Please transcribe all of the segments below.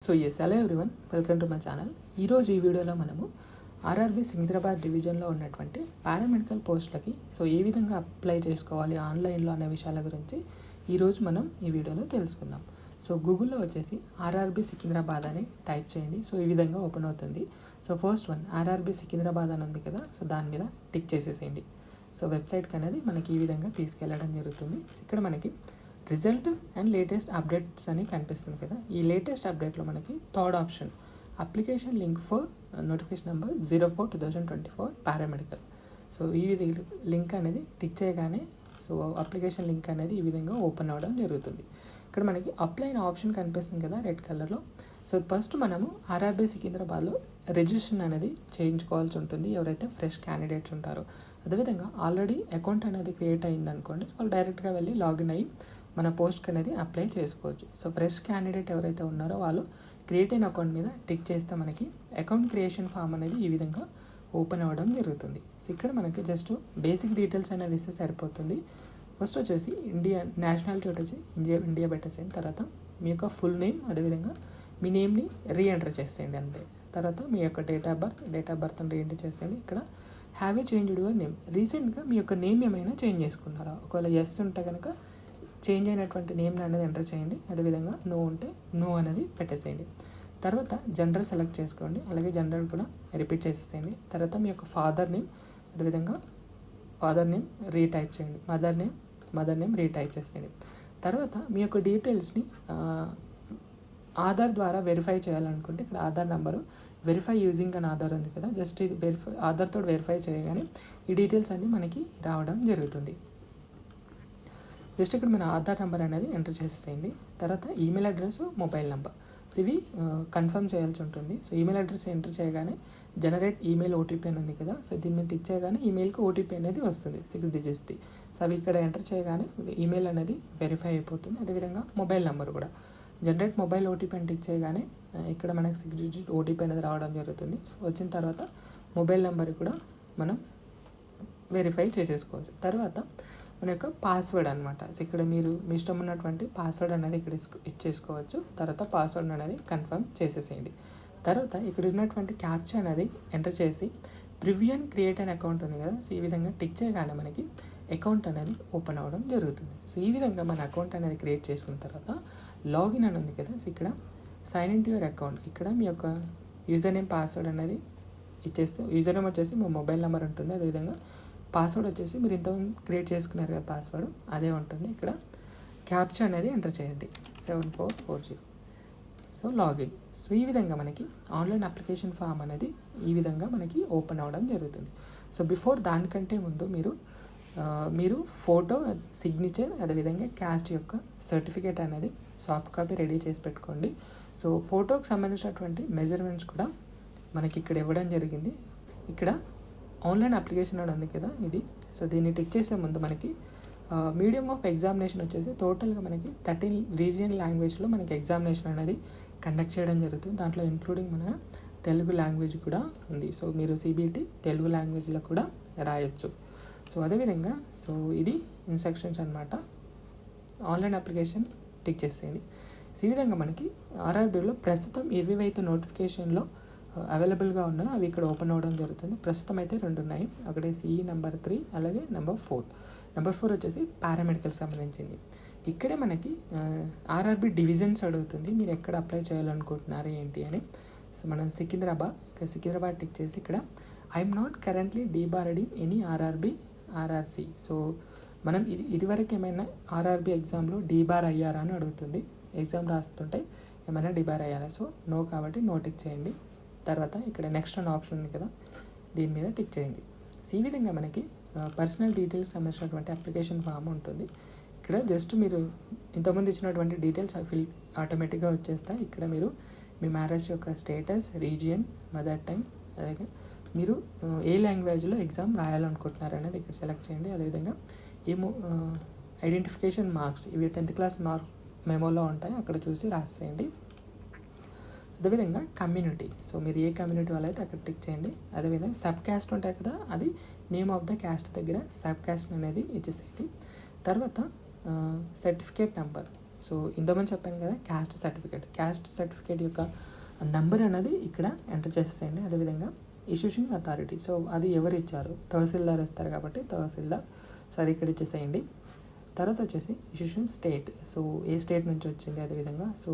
So hello everyone, welcome to my channel. ఈరోజు ఈ వీడియోలో మనము ఆర్ఆర్బీ సికింద్రాబాద్ డివిజన్లో ఉన్నటువంటి పారామెడికల్ పోస్టులకి ఏ విధంగా అప్లై చేసుకోవాలి ఆన్లైన్లో అనే విషయాల గురించి ఈరోజు మనం ఈ వీడియోలో తెలుసుకుందాం. సో గూగుల్లో వచ్చేసి ఆర్ఆర్బీ సికింద్రాబాద్ అని టైప్ చేయండి. సో ఈ విధంగా ఓపెన్ అవుతుంది. So first one RRB Secunderabad అని ఉంది కదా, సో దాని మీద టిక్ చేసేసేయండి. సో వెబ్సైట్కి అనేది మనకి ఈ విధంగా తీసుకెళ్ళడం జరుగుతుంది. ఇక్కడ మనకి రిజల్ట్ అండ్ లేటెస్ట్ అప్డేట్స్ అని కనిపిస్తుంది కదా. ఈ లేటెస్ట్ అప్డేట్లో మనకి third option application link for notification number 04/2024 paramedical. So ఈ లింక్ అనేది టిక్ చేయగానే అప్లికేషన్ లింక్ అనేది ఈ విధంగా ఓపెన్ అవ్వడం జరుగుతుంది. ఇక్కడ మనకి అప్లై ఆప్షన్ కనిపిస్తుంది కదా రెడ్ కలర్లో. సో ఫస్ట్ మనము ఆర్ఆర్బీ సికింద్రాబాద్లో రిజిస్ట్రేషన్ అనేది చేయించుకోవాల్సి ఉంటుంది ఎవరైతే ఫ్రెష్ క్యాండిడేట్స్ ఉంటారో. అదేవిధంగా ఆల్రెడీ అకౌంట్ అనేది క్రియేట్ అయింది అనుకోండి, వాళ్ళు డైరెక్ట్గా వెళ్ళి లాగిన్ అయ్యి మన పోస్ట్కి అనేది అప్లై చేసుకోవచ్చు. సో ఫ్రెష్ క్యాండిడేట్ ఎవరైతే ఉన్నారో వాళ్ళు క్రియేట్ అయిన అకౌంట్ మీద టిక్ చేస్తే మనకి అకౌంట్ క్రియేషన్ ఫామ్ అనేది ఈ విధంగా ఓపెన్ అవ్వడం జరుగుతుంది. సో ఇక్కడ మనకి జస్ట్ బేసిక్ డీటెయిల్స్ అనేది ఇస్తే సరిపోతుంది. ఫస్ట్ వచ్చేసి నేషనాలిటీ వచ్చేసి ఇండియా పెట్టేసేయండి. తర్వాత మీ యొక్క ఫుల్ నేమ్, అదేవిధంగా మీ నేమ్ని రీఎంటర్ చేసేయండి అంతే. తర్వాత మీ యొక్క డేట్ ఆఫ్ బర్త్ని రీఎంటర్ చేసేయండి. ఇక్కడ have you changed your name, రీసెంట్గా మీ యొక్క నేమ్ ఏమైనా చేంజ్ చేసుకున్నారా? ఒకవేళ ఎస్ ఉంటే కనుక చేంజ్ అయినటువంటి నేమ్ని అనేది ఎంటర్ చేయండి. అదేవిధంగా నో ఉంటే నో అనేది పెట్టేసేయండి. తర్వాత జెండర్ సెలెక్ట్ చేసుకోండి, అలాగే జెండర్ కూడా రిపీట్ చేసేసేయండి. తర్వాత మీ యొక్క ఫాదర్ నేమ్, అదేవిధంగా ఫాదర్ నేమ్ రీటైప్ చేయండి. మదర్ నేమ్ రీటైప్ చేసేయండి. తర్వాత మీ యొక్క డీటెయిల్స్ని ఆధార్ ద్వారా వెరిఫై చేయాలనుకుంటే ఇక్కడ ఆధార్ నెంబరు వెరిఫై యూజింగ్ అని ఆధార్ ఉంది కదా, జస్ట్ ఇది ఆధార్తో వెరిఫై చేయగానే ఈ డీటెయిల్స్ అన్నీ మనకి రావడం జరుగుతుంది. జస్ట్ ఇక్కడ మన ఆధార్ నెంబర్ అనేది ఎంటర్ చేసేసేయండి. తర్వాత ఈమెయిల్ అడ్రస్, మొబైల్ నెంబర్ ఇవి కన్ఫర్మ్ చేయాల్సి ఉంటుంది. సో ఈమెయిల్ అడ్రస్ ఎంటర్ చేయగానే జనరేట్ ఈమెయిల్ ఓటీపీ అని ఉంది కదా, సో దీని మీద టిక్ చేయగానే ఈమెయిల్కి ఓటీపీ అనేది వస్తుంది 6 డిజిట్స్ది. సో అవి ఇక్కడ ఎంటర్ చేయగానే ఈమెయిల్ అనేది వెరిఫై అయిపోతుంది. అదేవిధంగా మొబైల్ నెంబర్ కూడా జనరేట్ మొబైల్ ఓటీపీ అని టిక్ చేయగానే ఇక్కడ మనకి 6 డిజిట్ ఓటీపీ అనేది రావడం జరుగుతుంది. సో వచ్చిన తర్వాత మొబైల్ నెంబర్ కూడా మనం వెరిఫై చేసేసుకోవచ్చు. తర్వాత మన యొక్క పాస్వర్డ్ అనమాట. సో ఇక్కడ మీరు మీ ఇష్టం ఉన్నటువంటి పాస్వర్డ్ అనేది ఇక్కడ ఇచ్చేసుకోవచ్చు. తర్వాత పాస్వర్డ్ అనేది కన్ఫర్మ్ చేసేసేయండి. తర్వాత ఇక్కడ ఉన్నటువంటి క్యాప్చా అనేది ఎంటర్ చేసి ప్రివ్యూ అండ్ క్రియేట్ అనే అకౌంట్ ఉంది కదా, సో ఈ విధంగా టిక్ చేయగానే మనకి అకౌంట్ అనేది ఓపెన్ అవ్వడం జరుగుతుంది. సో ఈ విధంగా మన అకౌంట్ అనేది క్రియేట్ చేసుకున్న తర్వాత లాగిన్ అని ఉంది కదా, సో ఇక్కడ sign in to your account, ఇక్కడ మీ యొక్క యూజర్ నేమ్ పాస్వర్డ్ అనేది ఇచ్చేస్తే, యూజర్ నేమ్ వచ్చేసి మీ మొబైల్ నెంబర్ ఉంటుంది. అదేవిధంగా పాస్వర్డ్ వచ్చేసి మీరు ఇంతకుముందు క్రియేట్ చేసుకున్నారు కదా పాస్వర్డ్, అదే ఉంటుంది. ఇక్కడ క్యాప్చా అనేది ఎంటర్ చేయండి 7440. So login. సో ఈ విధంగా మనకి ఆన్లైన్ అప్లికేషన్ ఫామ్ అనేది ఈ విధంగా మనకి ఓపెన్ అవ్వడం జరుగుతుంది. సో బిఫోర్ దానికంటే ముందు మీరు ఫోటో, సిగ్నేచర్, అదేవిధంగా క్యాస్ట్ యొక్క సర్టిఫికేట్ అనేది సాఫ్ట్ కాపీ రెడీ చేసి పెట్టుకోండి. సో ఫోటోకి సంబంధించినటువంటి మెజర్మెంట్స్ కూడా మనకి ఇక్కడ ఇవ్వడం జరిగింది. ఇక్కడ ఆన్లైన్ అప్లికేషన్ అని ఉంది కదా ఇది. సో దీన్ని టిక్ చేసే ముందు మనకి మీడియం ఆఫ్ ఎగ్జామినేషన్ వచ్చేసి టోటల్గా మనకి 13 రీజియన్ లాంగ్వేజ్లో మనకి ఎగ్జామినేషన్ అనేది కండక్ట్ చేయడం జరుగుతుంది. దాంట్లో ఇంక్లూడింగ్ మన తెలుగు లాంగ్వేజ్ కూడా ఉంది. సో మీరు సిబిటి తెలుగు లాంగ్వేజ్లో కూడా రాయొచ్చు. సో అదేవిధంగా ఇది ఇన్స్ట్రక్షన్స్ అనమాట. ఆన్లైన్ అప్లికేషన్ టిక్ చేసేయండి. సో ఈ విధంగా మనకి ఆర్ఆర్బీలో ప్రస్తుతం ఏవేవైతే నోటిఫికేషన్లో అవైలబుల్గా ఉన్నాయో అవి ఇక్కడ ఓపెన్ అవ్వడం జరుగుతుంది. ప్రస్తుతం అయితే 2 ఉన్నాయి. ఒకటి సిఈ నెంబర్ 3, అలాగే నెంబర్ 4 వచ్చేసి పారామెడికల్ సంబంధించింది. ఇక్కడే మనకి ఆర్ఆర్బీ డివిజన్స్ అడుగుతుంది, మీరు ఎక్కడ అప్లై చేయాలనుకుంటున్నారు ఏంటి అని. సో మనం సికింద్రాబాద్ టిక్ చేసి ఇక్కడ I'm not currently debarred in any RRC. So మనం ఇదివరకు ఏమైనా ఆర్ఆర్బీ ఎగ్జామ్లో డీబార్ అయ్యారా అని అడుగుతుంది. ఎగ్జామ్ రాస్తుంటే ఏమైనా డీబార్ అయ్యారా? సో నో కాబట్టి నో టిక్ చేయండి. తర్వాత ఇక్కడ నెక్స్ట్ అనే ఆప్షన్ ఉంది కదా, దీని మీద టిక్ చేయండి. సో ఈ విధంగా మనకి పర్సనల్ డీటెయిల్స్ సంబంధించినటువంటి అప్లికేషన్ ఫామ్ ఉంటుంది. ఇక్కడ జస్ట్ మీరు ఇంతకుముందు ఇచ్చినటువంటి డీటెయిల్స్ ఆటోమేటిక్గా వచ్చేస్తాయి. ఇక్కడ మీరు మీ మ్యారేజ్ యొక్క స్టేటస్, రీజియన్, మదర్ టంగ్, అలాగే మీరు ఏ లాంగ్వేజ్లో ఎగ్జామ్ రాయాలనుకుంటున్నారు అనేది ఇక్కడ సెలెక్ట్ చేయండి. అదేవిధంగా ఐడెంటిఫికేషన్ మార్క్స్ ఇవి 10th క్లాస్ మార్క్ మెమోలో ఉంటాయి, అక్కడ చూసి రాసేయండి. అదేవిధంగా కమ్యూనిటీ, సో మీరు ఏ కమ్యూనిటీ వాళ్ళు అయితే అక్కడ టిక్ చేయండి. అదేవిధంగా సబ్ క్యాస్ట్ ఉంటాయి కదా, అది నేమ్ ఆఫ్ ద క్యాస్ట్ దగ్గర సబ్ క్యాస్ట్ అనేది ఇచ్చేసేయండి. తర్వాత సర్టిఫికేట్ నెంబర్, సో ఇంతకుముందు చెప్పాను కదా క్యాస్ట్ సర్టిఫికేట్ యొక్క నెంబర్ అనేది ఇక్కడ ఎంటర్ చేసేసేయండి. అదేవిధంగా ఇష్యూషింగ్ అథారిటీ, సో అది ఎవరు ఇచ్చారు, తహసీల్దార్ ఇస్తారు కాబట్టి తహసీల్దార్, సో అది ఇక్కడ ఇచ్చేసేయండి. తర్వాత వచ్చేసి ఇష్యూషన్ స్టేట్, సో ఏ స్టేట్ నుంచి వచ్చింది, అదేవిధంగా so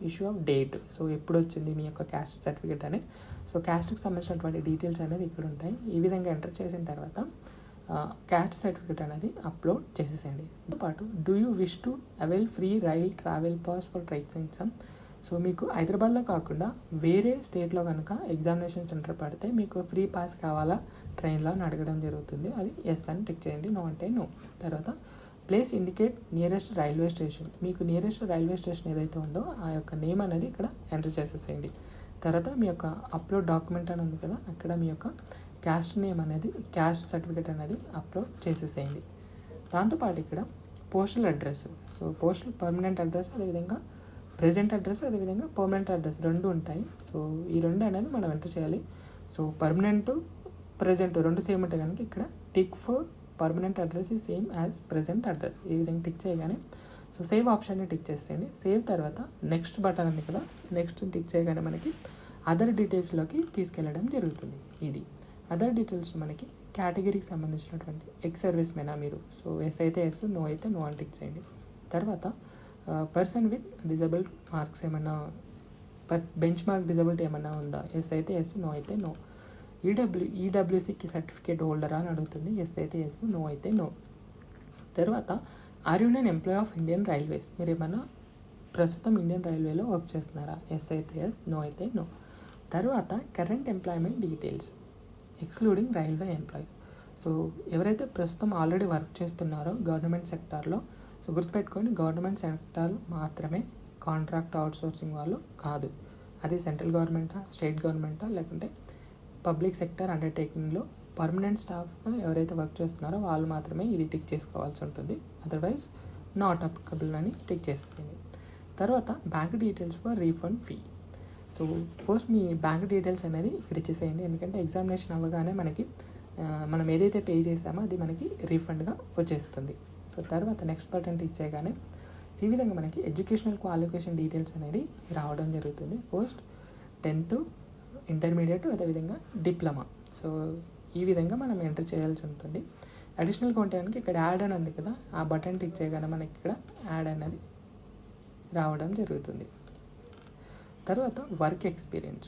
issue of date, so ఎప్పుడు వచ్చింది మీ యొక్క క్యాస్ట్ సర్టిఫికేట్ అని, సో క్యాస్ట్కి సంబంధించినటువంటి డీటెయిల్స్ అనేది ఇక్కడ ఉంటాయి. ఈ విధంగా ఎంటర్ చేసిన తర్వాత క్యాస్ట్ సర్టిఫికేట్ అనేది అప్లోడ్ చేసేసేయండి. పాటు do you wish to avail free rail travel pass for trikes exam, so మీకు హైదరాబాద్లో కాకుండా వేరే స్టేట్లో కనుక ఎగ్జామినేషన్ సెంటర్ పడితే మీకు ఫ్రీ పాస్ కావాలా ట్రైన్లో అని అడగడం జరుగుతుంది. అది ఎస్ అని టిక్ చేయండి, నో అంటే నో. తర్వాత place indicate nearest railway station, మీకు నియరెస్ట్ రైల్వే స్టేషన్ ఏదైతే ఉందో ఆ యొక్క నేమ్ అనేది ఇక్కడ ఎంటర్ చేసేసేయండి. తర్వాత మీ యొక్క అప్లోడ్ డాక్యుమెంట్ అని ఉంది కదా, అక్కడ మీ యొక్క క్యాస్ట్ నేమ్ అనేది, క్యాస్ట్ సర్టిఫికేట్ అనేది అప్లోడ్ చేసేసేయండి. దాంతోపాటు ఇక్కడ postal address, so postal permanent address, అదేవిధంగా ప్రెజెంట్ అడ్రస్, అదేవిధంగా పర్మనెంట్ అడ్రస్ రెండు ఉంటాయి. సో ఈ రెండు అనేది మనం ఎంటర్ చేయాలి. సో పర్మనెంట్ ప్రెజెంట్ రెండు సేమ్ ఉంటాయి కనుక ఇక్కడ టిక్ ఫర్ పర్మనెంట్ అడ్రస్ ఈ సేమ్ యాజ్ ప్రెజెంట్ అడ్రస్, ఈ విధంగా టిక్ చేయగానే సో సేవ్ ఆప్షన్ని టిక్ చేసేయండి. సేవ్ తర్వాత నెక్స్ట్ బటన్ ఉంది కదా, నెక్స్ట్ టిక్ చేయగానే మనకి అదర్ డీటెయిల్స్లోకి తీసుకెళ్ళడం జరుగుతుంది. ఇది అదర్ డీటెయిల్స్ మనకి కేటగిరీకి సంబంధించినటువంటి ఎక్స్ సర్వీస్ మెనా మీరు, సో ఎస్ అయితే ఎస్, నో అయితే నో అని టిక్ చేయండి. తర్వాత పర్సన్ విత్ డిజబుల్ మార్క్స్ ఏమన్నా, బెంచ్ మార్క్ డిజబిలిటీ ఏమన్నా ఉందా, ఎస్ అయితే ఎస్, నో అయితే నో. ఈడబ్ల్యూసీకి సర్టిఫికేట్ హోల్డరా అని అడుగుతుంది, ఎస్ అయితే ఎస్, నో అయితే నో. తర్వాత are you an employ of Indian railways, మీరు ఏమన్నా ప్రస్తుతం ఇండియన్ రైల్వేలో వర్క్ చేస్తున్నారా, ఎస్ అయితే ఎస్, నో అయితే నో. తర్వాత current employment details excluding railway employees, so ఎవరైతే ప్రస్తుతం ఆల్రెడీ వర్క్ చేస్తున్నారో గవర్నమెంట్ సెక్టార్లో, సో గుర్తుపెట్టుకోండి గవర్నమెంట్ సెక్టార్ మాత్రమే, కాంట్రాక్ట్ అవుట్సోర్సింగ్ వాళ్ళు కాదు. అది సెంట్రల్ గవర్నమెంటా, స్టేట్ గవర్నమెంటా, లేకుంటే పబ్లిక్ సెక్టర్ అండర్టేకింగ్లో పర్మనెంట్ స్టాఫ్గా ఎవరైతే వర్క్ చేస్తున్నారో వాళ్ళు మాత్రమే ఇది టిక్ చేసుకోవాల్సి ఉంటుంది. అదర్వైజ్ నాట్ అప్లికబుల్ అని టిక్ చేసేసింది. తర్వాత bank details for refund fee, so first me bank details అనేది ఇక్కడ ఇచ్చేసేయండి. ఎందుకంటే ఎగ్జామినేషన్ అవ్వగానే మనకి మనం ఏదైతే పే చేసామో అది మనకి రీఫండ్గా వచ్చేస్తుంది. సో తర్వాత నెక్స్ట్ బటన్ టిక్ చేయగానే ఈ విధంగా మనకి ఎడ్యుకేషనల్ క్వాలిఫికేషన్ డీటెయిల్స్ అనేది రావడం జరుగుతుంది. ఫస్ట్ 10th, ఇంటర్మీడియట్, అదేవిధంగా డిప్లొమా, సో ఈ విధంగా మనం ఎంటర్ చేయాల్సి ఉంటుంది. అడిషనల్ కాంటెంట్కి ఇక్కడ యాడ్ అని ఉంది కదా, ఆ బటన్ టిక్ చేయగానే మనకి ఇక్కడ యాడ్ అనేది రావడం జరుగుతుంది. తర్వాత వర్క్ ఎక్స్పీరియన్స్,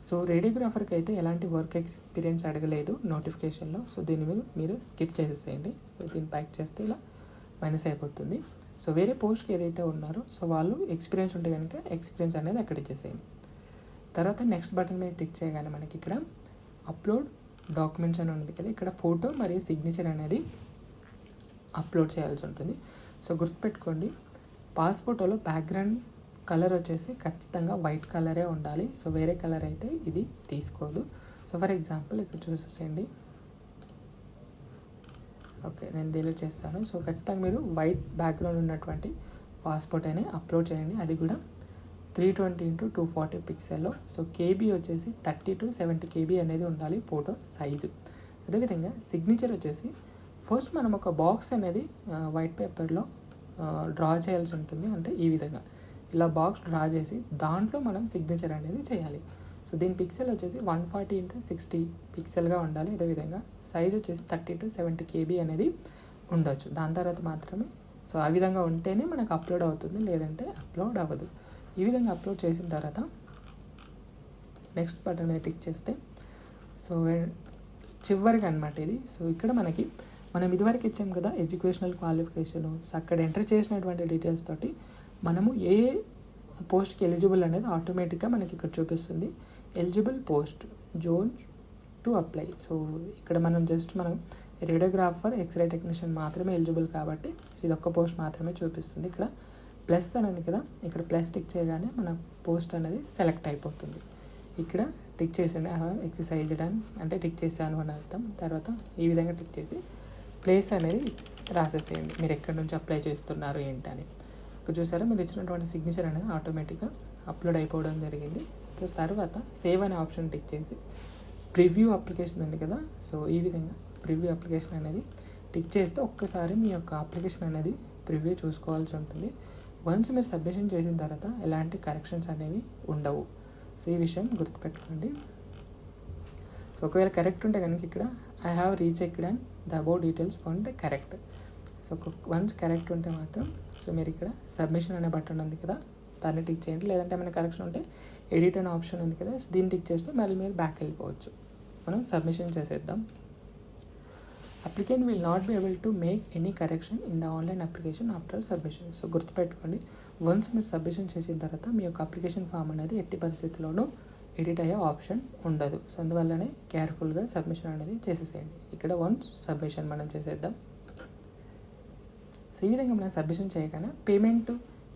సో రేడియోగ్రాఫర్కి అయితే ఎలాంటి వర్క్ ఎక్స్పీరియన్స్ అడగలేదు నోటిఫికేషన్లో, సో దీన్ని మీరు స్కిప్ చేసేసేయండి. సో దీన్ని ప్యాక్ చేస్తే ఇలా మైనస్ అయిపోతుంది. సో వేరే పోస్ట్కి ఏదైతే ఉన్నారో సో వాళ్ళు ఎక్స్పీరియన్స్ ఉంటే కనుక ఎక్స్పీరియన్స్ అనేది అక్కడ ఇచ్చేసేయండి. తర్వాత నెక్స్ట్ బటన్ మీద క్లిక్ చేయగానే మనకి ఇక్కడ అప్లోడ్ డాక్యుమెంట్స్ అని ఉంది కదా, ఇక్కడ ఫోటో మరియు సిగ్నేచర్ అనేది అప్లోడ్ చేయాల్సి ఉంటుంది. సో గుర్తుపెట్టుకోండి పాస్పోర్ట్లో బ్యాక్గ్రౌండ్ కలర్ వచ్చేసి ఖచ్చితంగా వైట్ కలరే ఉండాలి. సో వేరే కలర్ అయితే ఇది తీసుకోదు. సో ఫర్ ఎగ్జాంపుల్ ఇక్కడ చూసేసేయండి, ఓకే నేను డిలీట్ చేస్తాను. సో ఖచ్చితంగా మీరు వైట్ బ్యాక్గ్రౌండ్ ఉన్నటువంటి పాస్పోర్ట్ అనేది అప్లోడ్ చేయండి. అది కూడా 320x240 పిక్సెల్లో. సో కేబీ వచ్చేసి 30 to 70 KB అనేది ఉండాలి ఫోటో సైజు. అదేవిధంగా సిగ్నేచర్ వచ్చేసి ఫస్ట్ మనం ఒక బాక్స్ అనేది వైట్ పేపర్లో డ్రా చేయాల్సి ఉంటుంది. అంటే ఈ విధంగా ఇలా బాక్స్ డ్రా చేసి దాంట్లో మనం సిగ్నేచర్ అనేది చేయాలి. సో దీని పిక్సెల్ వచ్చేసి 140x60 పిక్సెల్గా ఉండాలి. అదేవిధంగా సైజ్ వచ్చేసి 30 to 70 KB అనేది ఉండొచ్చు. దాని తర్వాత మాత్రమే సో ఆ విధంగా ఉంటేనే మనకు అప్లోడ్ అవుతుంది, లేదంటే అప్లోడ్ అవ్వదు. ఈ విధంగా అప్లోడ్ చేసిన తర్వాత నెక్స్ట్ బటన్ మీద క్లిక్ చేస్తే సో చివరికి అనమాట ఇది. సో ఇక్కడ మనం ఇదివరకు ఇచ్చాం కదా ఎడ్యుకేషనల్ క్వాలిఫికేషను, సో అక్కడ ఎంటర్ చేసినటువంటి డీటెయిల్స్ తోటి మనము ఏ పోస్ట్కి ఎలిజిబుల్ అనేది ఆటోమేటిక్గా మనకి ఇక్కడ చూపిస్తుంది. Eligible post zone to apply. So ఇక్కడ మనం రేడియోగ్రాఫర్, ఎక్స్రే టెక్నీషియన్ మాత్రమే ఎలిజిబుల్ కాబట్టి ఇది ఒక్క పోస్ట్ మాత్రమే చూపిస్తుంది. ఇక్కడ ప్లస్ అనేది కదా, ఇక్కడ ప్లస్ టిక్ చేయగానే మన పోస్ట్ అనేది సెలెక్ట్ అయిపోతుంది. ఇక్కడ టిక్ చేసిండే ఎక్సర్సైజ్ అంటే టిక్ చేశాను అని అర్థం. తర్వాత ఈ విధంగా టిక్ చేసి ప్లేస్ అనేది రాసేసేయండి, మీరు ఎక్కడి నుంచి అప్లై చేస్తున్నారు ఏంటని. ఇక్కడ చూసారా మీరు ఇచ్చినటువంటి సిగ్నేచర్ అనేది ఆటోమేటిక్గా అప్లోడ్ అయిపోవడం జరిగింది. సో తర్వాత సేవ్ అనే ఆప్షన్ టిక్ చేసి ప్రివ్యూ అప్లికేషన్ ఉంది కదా, సో ఈ విధంగా ప్రివ్యూ అప్లికేషన్ అనేది టిక్ చేస్తే ఒక్కసారి మీ యొక్క అప్లికేషన్ అనేది ప్రివ్యూ చూసుకోవాల్సి ఉంటుంది. వన్స్ మీరు సబ్మిషన్ చేసిన తర్వాత ఎలాంటి కరెక్షన్స్ అనేవి ఉండవు. సో ఈ విషయం గుర్తుపెట్టుకోండి. సో ఒకవేళ కరెక్ట్ ఉంటే కనుక ఇక్కడ I have రీచెక్డ్ and the above details found the correct. So once correct ఉంటే మాత్రం సో మీరు ఇక్కడ సబ్మిషన్ అనే బటన్ ఉంది కదా, దాన్ని టిక్ చేయండి. లేదంటే ఏమైనా కరెక్షన్ ఉంటే ఎడిట్ అనే ఆప్షన్ ఉంది కదా, సో దీన్ని టిక్ చేస్తే మళ్ళీ మీరు బ్యాక్ వెళ్ళిపోవచ్చు. మనం సబ్మిషన్ చేసేద్దాం. Applicant will not be able to make any correction in the online application after submission. So గుర్తుపెట్టుకోండి, వన్స్ మీరు సబ్మిషన్ చేసిన తర్వాత మీ యొక్క అప్లికేషన్ ఫామ్ అనేది ఎట్టి పరిస్థితుల్లోనూ ఎడిట్ అయ్యే ఆప్షన్ ఉండదు. సో అందువల్లనే కేర్ఫుల్గా సబ్మిషన్ అనేది చేసేసేయండి. ఇక్కడ వన్స్ సబ్మిషన్ మనం చేసేద్దాం. సో ఈ విధంగా మనం సబ్మిషన్ చేయగానే పేమెంట్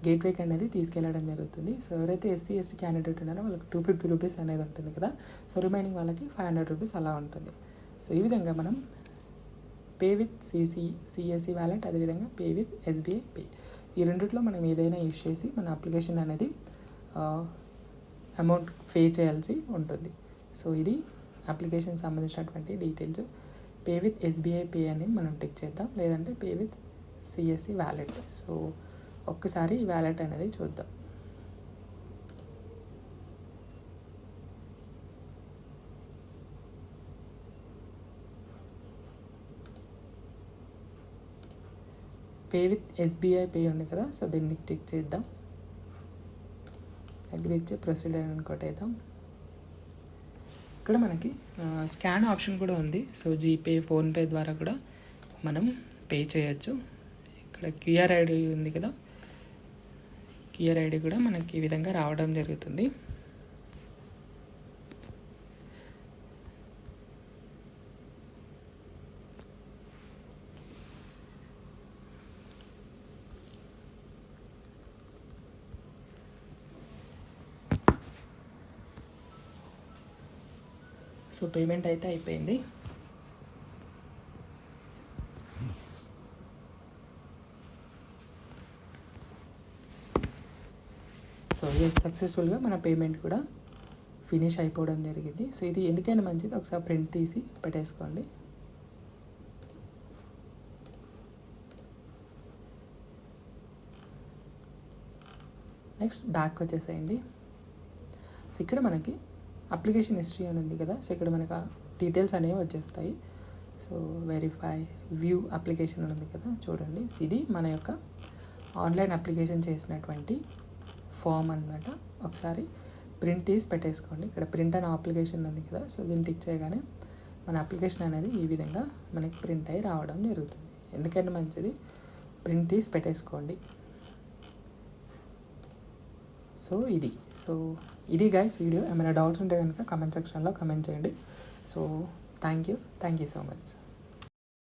గేట్వేకి అనేది తీసుకెళ్ళడం జరుగుతుంది. సో ఎవరైతే ఎస్సీ ఎస్టీ క్యాండిడేట్ ఉన్నారో వాళ్ళకి 250 రూపీస్ అనేది ఉంటుంది కదా, సో రిమైనింగ్ వాళ్ళకి 500 రూపీస్ అలా ఉంటుంది. సో ఈ విధంగా మనం పే విత్ సిఎస్సి వ్యాలెట్, అదేవిధంగా పే విత్ ఎస్బీఐ పే, ఈ రెండిట్లో మనం ఏదైనా యూజ్ చేసి మన అప్లికేషన్ అనేది అమౌంట్ పే చేయాల్సి ఉంటుంది. సో ఇది అప్లికేషన్ సంబంధించినటువంటి details. Pay with SBI pay అని మనం టిక్ చేద్దాం, లేదంటే pay with CSC wallet. So ఒక్కసారి ఈ వ్యాలెట్ అనేది చూద్దాం. పే విత్ ఎస్బీఐ పే ఉంది కదా, సో దీన్ని టిక్ చేద్దాం. అగ్రీ ఇచ్చే ప్రొసీడర్ అని కొట్టేద్దాం. ఇక్కడ మనకి స్కాన్ ఆప్షన్ కూడా ఉంది. సో జీపే, ఫోన్పే ద్వారా కూడా మనం పే చేయొచ్చు. ఇక్కడ క్యూఆర్ ఐడి ఉంది కదా, క్యూఆర్ ఐడి కూడా మనకి ఈ విధంగా రావడం జరుగుతుంది. సో పేమెంట్ అయితే అయిపోయింది. సో సక్సెస్ఫుల్గా మన పేమెంట్ కూడా ఫినిష్ అయిపోవడం జరిగింది. సో ఇది ఎందుకైనా మంచిది, ఒకసారి ప్రింట్ తీసి పెట్టేసుకోండి. నెక్స్ట్ బ్యాక్ వచ్చేసేయండి. సో ఇక్కడ మనకి అప్లికేషన్ హిస్టరీ అని ఉంది కదా, సో ఇక్కడ మనకు డీటెయిల్స్ అనేవి వచ్చేస్తాయి. సో వెరిఫై, వ్యూ అప్లికేషన్ అని ఉంది కదా, చూడండి. ఇది మన యొక్క ఆన్లైన్ అప్లికేషన్ చేసినటువంటి ఫామ్ అన్నమాట. ఒకసారి ప్రింట్ తీసి పెట్టేసుకోండి. ఇక్కడ ప్రింట్ అనే అప్లికేషన్ ఉంది కదా, సో దీన్ని టిక్ చేయగానే మన అప్లికేషన్ అనేది ఈ విధంగా మనకి ప్రింట్ అయ్యి రావడం జరుగుతుంది. ఎందుకంటే మంచిది, ప్రింట్ తీసి పెట్టేసుకోండి. సో ఇది గైస్ వీడియో. ఏమైనా డౌట్స్ ఉంటే కనుక కమెంట్ సెక్షన్లో కమెంట్ చేయండి. So thank you so much.